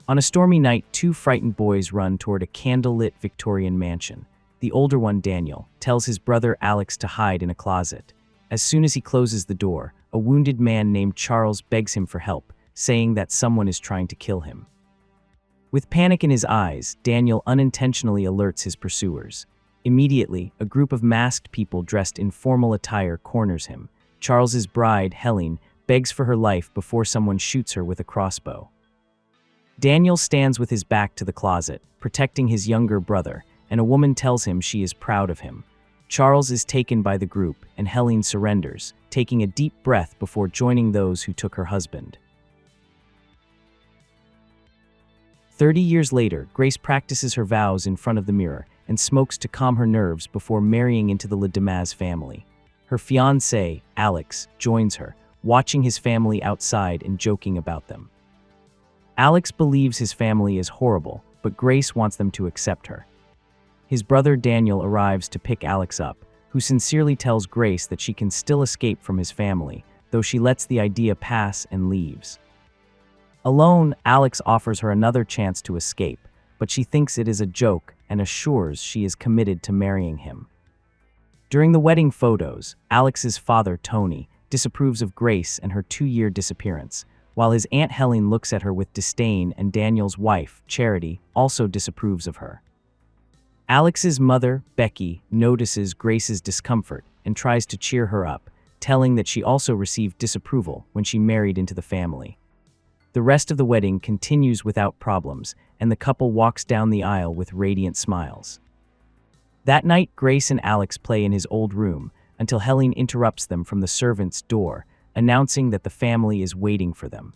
On a stormy night, two frightened boys run toward a candlelit Victorian mansion. The older one, Daniel, tells his brother Alex to hide in a closet. As soon as he closes the door, a wounded man named Charles begs him for help, saying that someone is trying to kill him. With panic in his eyes, Daniel unintentionally alerts his pursuers. Immediately, a group of masked people dressed in formal attire corners him. Charles's bride, Helene, begs for her life before someone shoots her with a crossbow. Daniel stands with his back to the closet, protecting his younger brother, and a woman tells him she is proud of him. Charles is taken by the group, and Helene surrenders, taking a deep breath before joining those who took her husband. 30 years later, Grace practices her vows in front of the mirror and smokes to calm her nerves before marrying into the Le Damas family. Her fiancé, Alex, joins her, watching his family outside and joking about them. Alex believes his family is horrible, but Grace wants them to accept her. His brother Daniel arrives to pick Alex up, who sincerely tells Grace that she can still escape from his family, though she lets the idea pass and leaves. Alone, Alex offers her another chance to escape, but she thinks it is a joke and assures she is committed to marrying him. During the wedding photos, Alex's father, Tony, disapproves of Grace and her 2-year disappearance, while his Aunt Helene looks at her with disdain, and Daniel's wife, Charity, also disapproves of her. Alex's mother, Becky, notices Grace's discomfort and tries to cheer her up, telling that she also received disapproval when she married into the family. The rest of the wedding continues without problems, and the couple walks down the aisle with radiant smiles. That night, Grace and Alex play in his old room until Helene interrupts them from the servant's door, announcing that the family is waiting for them.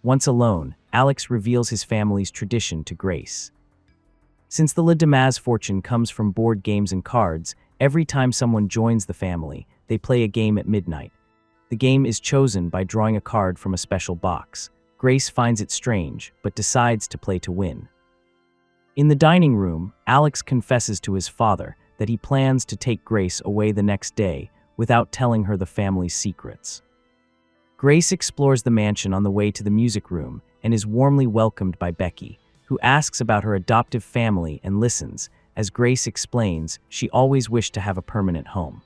Once alone, Alex reveals his family's tradition to Grace. Since the Le Damas fortune comes from board games and cards, every time someone joins the family, they play a game at midnight. The game is chosen by drawing a card from a special box. Grace finds it strange, but decides to play to win. In the dining room, Alex confesses to his father that he plans to take Grace away the next day without telling her the family's secrets. Grace explores the mansion on the way to the music room and is warmly welcomed by Becky, who asks about her adoptive family and listens. As Grace explains, she always wished to have a permanent home.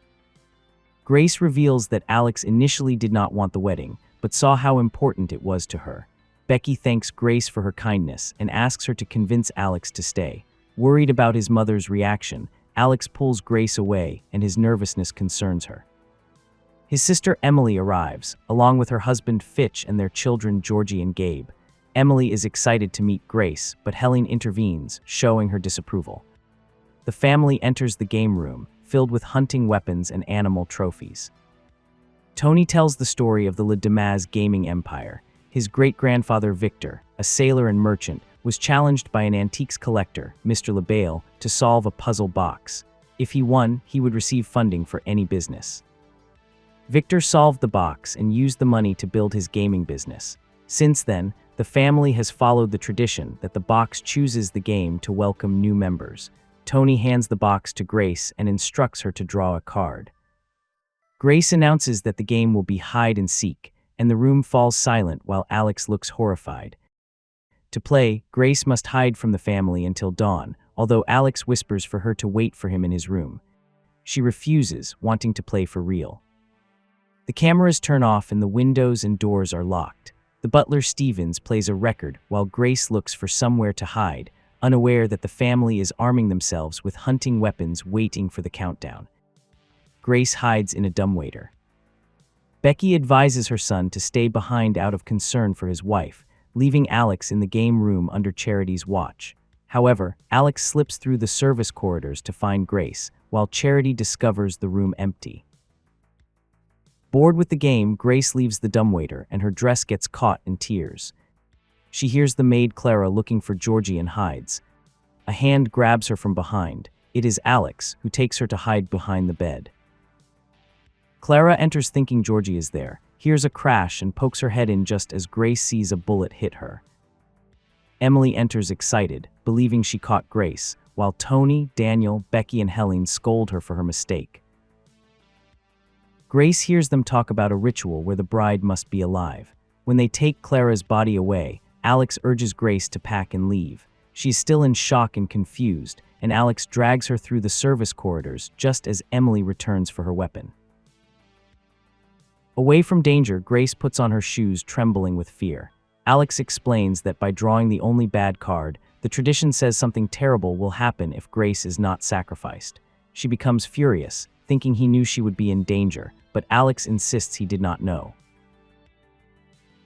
Grace reveals that Alex initially did not want the wedding, but saw how important it was to her. Becky thanks Grace for her kindness and asks her to convince Alex to stay. Worried about his mother's reaction, Alex pulls Grace away, and his nervousness concerns her. His sister Emily arrives, along with her husband Fitch and their children Georgie and Gabe. Emily is excited to meet Grace, but Helene intervenes, showing her disapproval. The family enters the game room, filled with hunting weapons and animal trophies. Tony tells the story of the Le Damas gaming empire. His great-grandfather Victor, a sailor and merchant, was challenged by an antiques collector, Mr. LaBelle, to solve a puzzle box. If he won, he would receive funding for any business. Victor solved the box and used the money to build his gaming business. Since then, the family has followed the tradition that the box chooses the game to welcome new members. Tony hands the box to Grace and instructs her to draw a card. Grace announces that the game will be hide and seek, and the room falls silent while Alex looks horrified. To play, Grace must hide from the family until dawn, although Alex whispers for her to wait for him in his room. She refuses, wanting to play for real. The cameras turn off and the windows and doors are locked. The butler Stevens plays a record while Grace looks for somewhere to hide, unaware that the family is arming themselves with hunting weapons waiting for the countdown. Grace hides in a dumbwaiter. Becky advises her son to stay behind out of concern for his wife, leaving Alex in the game room under Charity's watch. However, Alex slips through the service corridors to find Grace, while Charity discovers the room empty. Bored with the game, Grace leaves the dumbwaiter and her dress gets caught in tears. She hears the maid Clara looking for Georgie and hides. A hand grabs her from behind. It is Alex, who takes her to hide behind the bed. Clara enters thinking Georgie is there, hears a crash and pokes her head in just as Grace sees a bullet hit her. Emily enters excited, believing she caught Grace, while Tony, Daniel, Becky and Helene scold her for her mistake. Grace hears them talk about a ritual where the bride must be alive. When they take Clara's body away, Alex urges Grace to pack and leave. She's still in shock and confused, and Alex drags her through the service corridors just as Emily returns for her weapon. Away from danger, Grace puts on her shoes, trembling with fear. Alex explains that by drawing the only bad card, the tradition says something terrible will happen if Grace is not sacrificed. She becomes furious, thinking he knew she would be in danger, but Alex insists he did not know.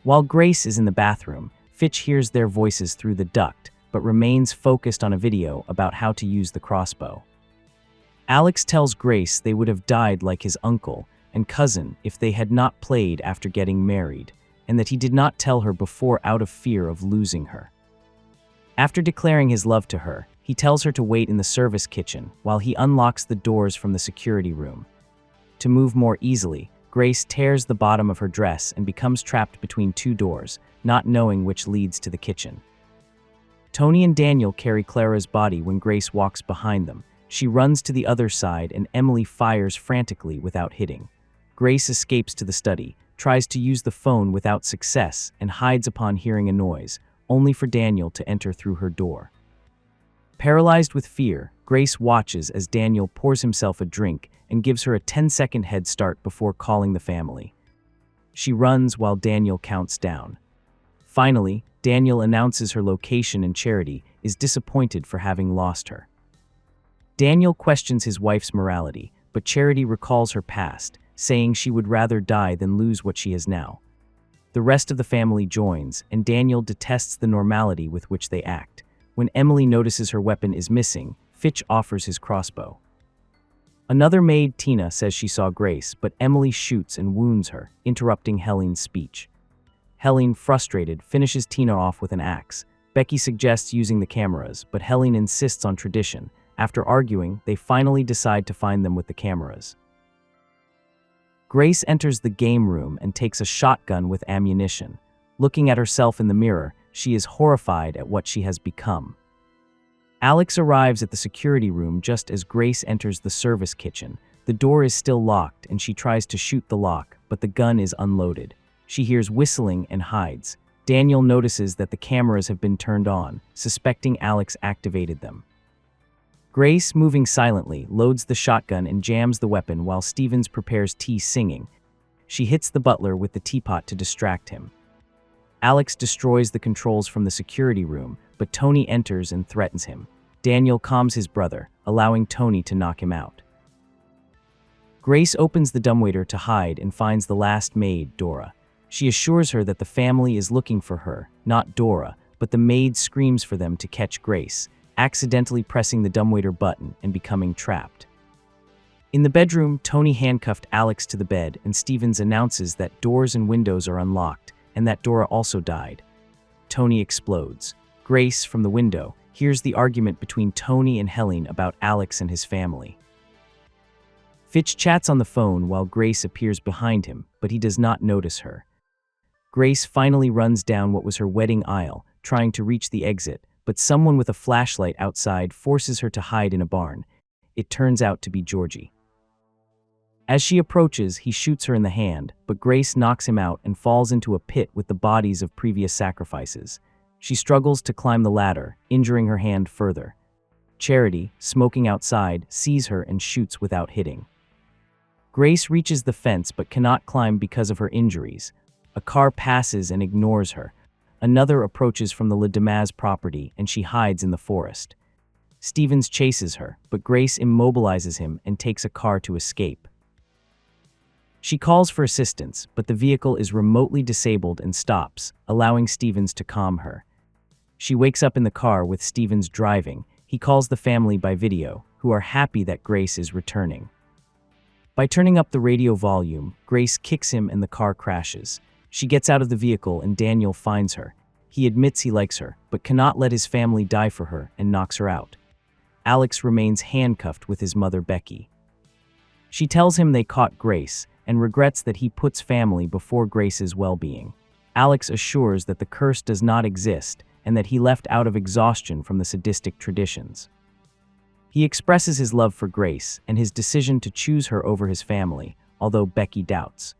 While Grace is in the bathroom, Fitch hears their voices through the duct, but remains focused on a video about how to use the crossbow. Alex tells Grace they would have died like his uncle and cousin if they had not played after getting married, and that he did not tell her before out of fear of losing her. After declaring his love to her, he tells her to wait in the service kitchen while he unlocks the doors from the security room. To move more easily, Grace tears the bottom of her dress and becomes trapped between two doors, not knowing which leads to the kitchen. Tony and Daniel carry Clara's body when Grace walks behind them. She runs to the other side and Emily fires frantically without hitting. Grace escapes to the study, tries to use the phone without success, and hides upon hearing a noise, only for Daniel to enter through her door. Paralyzed with fear, Grace watches as Daniel pours himself a drink and gives her a 10-second head start before calling the family. She runs while Daniel counts down. Finally, Daniel announces her location and Charity is disappointed for having lost her. Daniel questions his wife's morality, but Charity recalls her past, saying she would rather die than lose what she has now. The rest of the family joins, and Daniel detests the normality with which they act. When Emily notices her weapon is missing, Fitch offers his crossbow. Another maid, Tina, says she saw Grace, but Emily shoots and wounds her, interrupting Helene's speech. Helene, frustrated, finishes Tina off with an axe. Becky suggests using the cameras, but Helene insists on tradition. After arguing, they finally decide to find them with the cameras. Grace enters the game room and takes a shotgun with ammunition. Looking at herself in the mirror, she is horrified at what she has become. Alex arrives at the security room just as Grace enters the service kitchen. The door is still locked and she tries to shoot the lock, but the gun is unloaded. She hears whistling and hides. Daniel notices that the cameras have been turned on, suspecting Alex activated them. Grace, moving silently, loads the shotgun and jams the weapon while Stevens prepares tea singing. She hits the butler with the teapot to distract him. Alex destroys the controls from the security room, but Tony enters and threatens him. Daniel calms his brother, allowing Tony to knock him out. Grace opens the dumbwaiter to hide and finds the last maid, Dora. She assures her that the family is looking for her, not Dora, but the maid screams for them to catch Grace, accidentally pressing the dumbwaiter button and becoming trapped. In the bedroom, Tony handcuffed Alex to the bed and Stevens announces that doors and windows are unlocked and that Dora also died. Tony explodes. Grace, from the window, hears the argument between Tony and Helene about Alex and his family. Fitch chats on the phone while Grace appears behind him, but he does not notice her. Grace finally runs down what was her wedding aisle, trying to reach the exit, but someone with a flashlight outside forces her to hide in a barn. It turns out to be Georgie. As she approaches, he shoots her in the hand, but Grace knocks him out and falls into a pit with the bodies of previous sacrifices. She struggles to climb the ladder, injuring her hand further. Charity, smoking outside, sees her and shoots without hitting. Grace reaches the fence but cannot climb because of her injuries. A car passes and ignores her. Another approaches from the Le Damas property and she hides in the forest. Stevens chases her, but Grace immobilizes him and takes a car to escape. She calls for assistance, but the vehicle is remotely disabled and stops, allowing Stevens to calm her. She wakes up in the car with Stevens driving. He calls the family by video, who are happy that Grace is returning. By turning up the radio volume, Grace kicks him and the car crashes. She gets out of the vehicle and Daniel finds her. He admits he likes her, but cannot let his family die for her and knocks her out. Alex remains handcuffed with his mother Becky. She tells him they caught Grace and regrets that he puts family before Grace's well-being. Alex assures that the curse does not exist and that he left out of exhaustion from the sadistic traditions. He expresses his love for Grace and his decision to choose her over his family, although Becky doubts.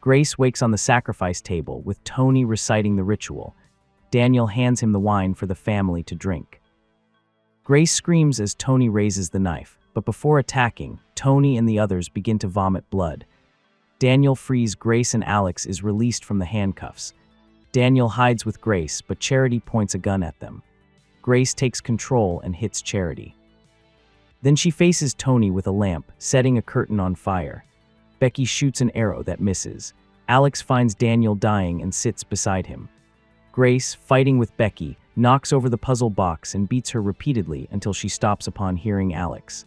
Grace wakes on the sacrifice table with Tony reciting the ritual. Daniel hands him the wine for the family to drink. Grace screams as Tony raises the knife, but before attacking, Tony and the others begin to vomit blood. Daniel frees Grace and Alex is released from the handcuffs. Daniel hides with Grace, but Charity points a gun at them. Grace takes control and hits Charity. Then she faces Tony with a lamp, setting a curtain on fire. Becky shoots an arrow that misses. Alex finds Daniel dying and sits beside him. Grace, fighting with Becky, knocks over the puzzle box and beats her repeatedly until she stops upon hearing Alex.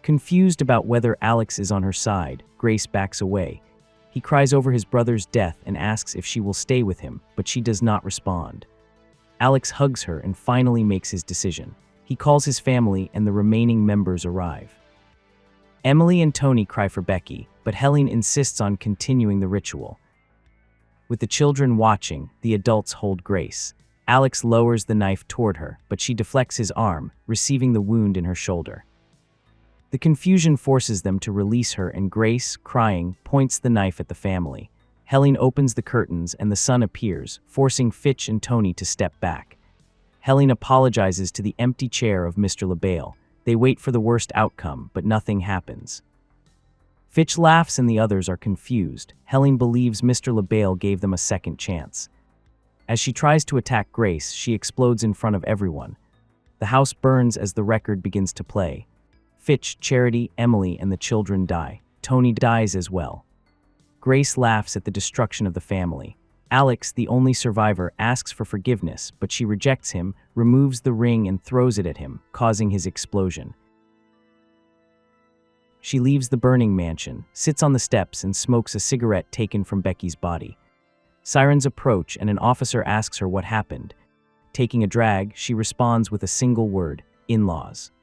Confused about whether Alex is on her side, Grace backs away. He cries over his brother's death and asks if she will stay with him, but she does not respond. Alex hugs her and finally makes his decision. He calls his family and the remaining members arrive. Emily and Tony cry for Becky, but Helene insists on continuing the ritual. With the children watching, the adults hold Grace. Alex lowers the knife toward her, but she deflects his arm, receiving the wound in her shoulder. The confusion forces them to release her, and Grace, crying, points the knife at the family. Helene opens the curtains and the sun appears, forcing Fitch and Tony to step back. Helene apologizes to the empty chair of Mr. LaBelle. They wait for the worst outcome, but nothing happens. Fitch laughs and the others are confused. Helene believes Mr. LaBelle gave them a second chance. As she tries to attack Grace, she explodes in front of everyone. The house burns as the record begins to play. Fitch, Charity, Emily, and the children die. Tony dies as well. Grace laughs at the destruction of the family. Alex, the only survivor, asks for forgiveness, but she rejects him, removes the ring and throws it at him, causing his explosion. She leaves the burning mansion, sits on the steps and smokes a cigarette taken from Becky's body. Sirens approach and an officer asks her what happened. Taking a drag, she responds with a single word, "in-laws."